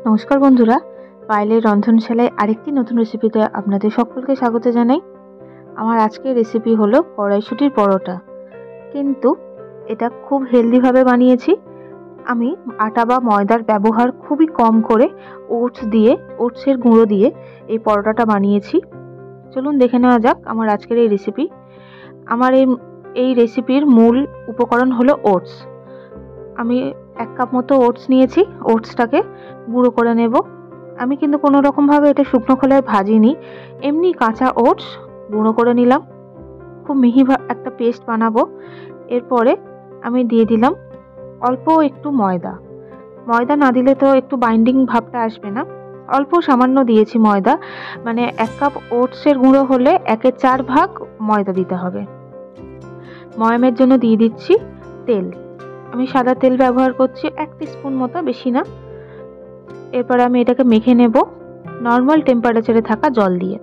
নমস্কার বন্ধুরা, পায়েলের রন্ধনশালায় আরেকটি নতুন রেসিপিতে আপনাদের সকলকে স্বাগত জানাই। আমার আজকের রেসিপি হলো কড়াইশুঁটির পরোটা, কিন্তু এটা খুব হেলদিভাবে বানিয়েছি। আমি আটা বা ময়দার ব্যবহার খুবই কম করে ওটসের গুঁড়ো দিয়ে এই পরোটাটা বানিয়েছি। চলুন দেখে নেওয়া যাক আমার আজকের এই রেসিপি। আমার এই রেসিপির মূল উপকরণ হলো ওটস। আমি 1 কাপ মতো ওটস নিয়েছি। ওটসটাকে গুঁড়ো করে নেব। আমি কিন্তু কোনো রকমভাবে এটা শুকনো খোলায় ভাজিনি, এমনি কাঁচা ওটস গুঁড়ো করে নিলাম। খুব মিহি একটা পেস্ট বানাবো। এরপরে আমি দিয়ে দিলাম অল্প একটু ময়দা। ময়দা না দিলে তো একটু বাইন্ডিং ভাবটা আসবে না, অল্প সামান্য দিয়েছি ময়দা। মানে 1 কাপ ওটসের গুঁড়ো হলে 1/4 ভাগ ময়দা দিতে হবে। ময়ামের জন্য দিয়ে দিচ্ছি তেল। আমি সাদা তেল ব্যবহার করছি, 1 টিস্পুন মতো, বেশি না। এরপরে আমি এটাকে মেখে নেব নর্মাল টেম্পারেচারে থাকা জল দিয়ে।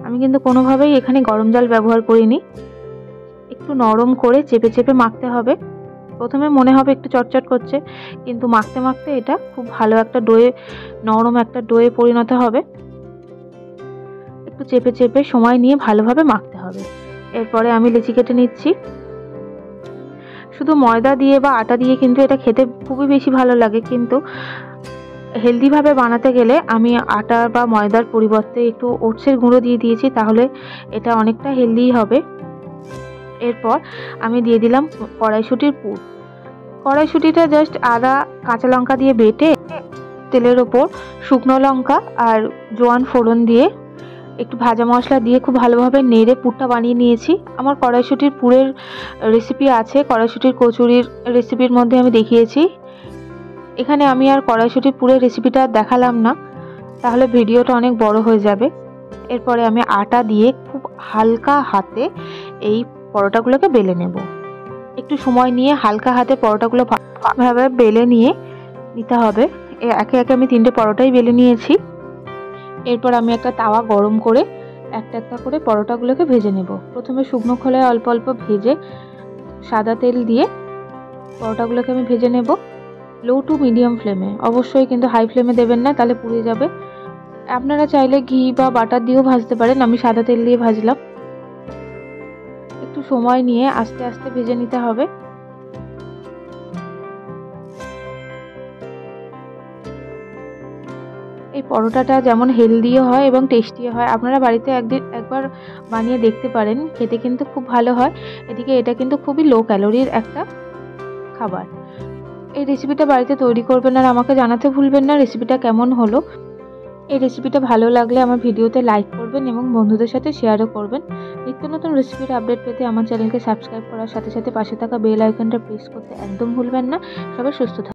আমি কিন্তু কোনোভাবেই এখানে গরম জল ব্যবহার করিনি। একটু নরম করে চেপে চেপে মাখতে হবে। প্রথমে মনে হবে একটু চটচট করছে, কিন্তু মাখতে মাখতে এটা খুব ভালো একটা নরম একটা ডোয়ে পরিণত হবে। একটু চেপে চেপে সময় নিয়ে ভালোভাবে মাখতে হবে। এরপরে আমি লেচি কেটে নিচ্ছি। শুধু ময়দা দিয়ে বা আটা দিয়ে কিন্তু এটা খেতে খুবই বেশি ভালো লাগে, কিন্তু হেলদিভাবে বানাতে গেলে আমি আটা বা ময়দার পরিবর্তে একটু ওটসের গুঁড়ো দিয়ে দিয়েছি, তাহলে এটা অনেকটা হেলদি হবে। এরপর আমি দিয়ে দিলাম কড়াইশুঁটির পুর। কড়াইশুঁটিটা জাস্ট আদা কাঁচা লঙ্কা দিয়ে বেটে তেলের ওপর শুকনো লঙ্কা আর জোয়ান ফোড়ন দিয়ে একটু ভাজা মশলা দিয়ে খুব ভালোভাবে নেড়ে পুরটা বানিয়ে নিয়েছি। আমার কড়াইশুঁটির পুরের রেসিপি আছে, কড়াইশুঁটির কচুরির রেসিপির মধ্যে আমি দেখিয়েছি। এখানে আমি আর কড়াইশুঁটির পুরের রেসিপিটা দেখালাম না, তাহলে ভিডিওটা অনেক বড় হয়ে যাবে। এরপরে আমি আটা দিয়ে খুব হালকা হাতে এই পরোটাগুলোকে বেলে নেব। একটু সময় নিয়ে হালকা হাতে পরোটাগুলো ভাবে বেলে নিতে হবে। একে একে আমি 3টে পরোটাই বেলে নিয়েছি। এরপর আমি একটা তাওয়া গরম করে একটা একটা করে পরোটাগুলোকে ভেজে নেব। প্রথমে শুকনো খোলায় অল্প অল্প ভেজে সাদা তেল দিয়ে পরোটাগুলোকে আমি ভেজে নেব লো টু মিডিয়াম ফ্লেমে। অবশ্যই কিন্তু হাই ফ্লেমে দেবেন না, তাহলে পুড়ে যাবে। আপনারা চাইলে ঘি বা বাটার দিয়েও ভাজতে পারেন, আমি সাদা তেল দিয়ে ভাজলাম। একটু সময় নিয়ে আস্তে আস্তে ভেজে নিতে হবে। এই পরোটাটা যেমন হেলদিও হয় এবং টেস্টিও হয়। আপনারা বাড়িতে একবার বানিয়ে দেখতে পারেন, খেতে কিন্তু খুব ভালো হয়। এদিকে এটা কিন্তু খুবই লো ক্যালোরির একটা খাবার। এই রেসিপিটা বাড়িতে তৈরি করবেন আর আমাকে জানাতে ভুলবেন না রেসিপিটা কেমন হলো। এই রেসিপিটা ভালো লাগলে আমার ভিডিওতে লাইক করবেন এবং বন্ধুদের সাথে শেয়ারও করবেন। নিত্য নতুন রেসিপির আপডেট পেতে আমার চ্যানেলকে সাবস্ক্রাইব করার সাথে সাথে পাশে থাকা বেল আইকনটা প্রেস করতে একদম ভুলবেন না। সবাই সুস্থ থাকুন।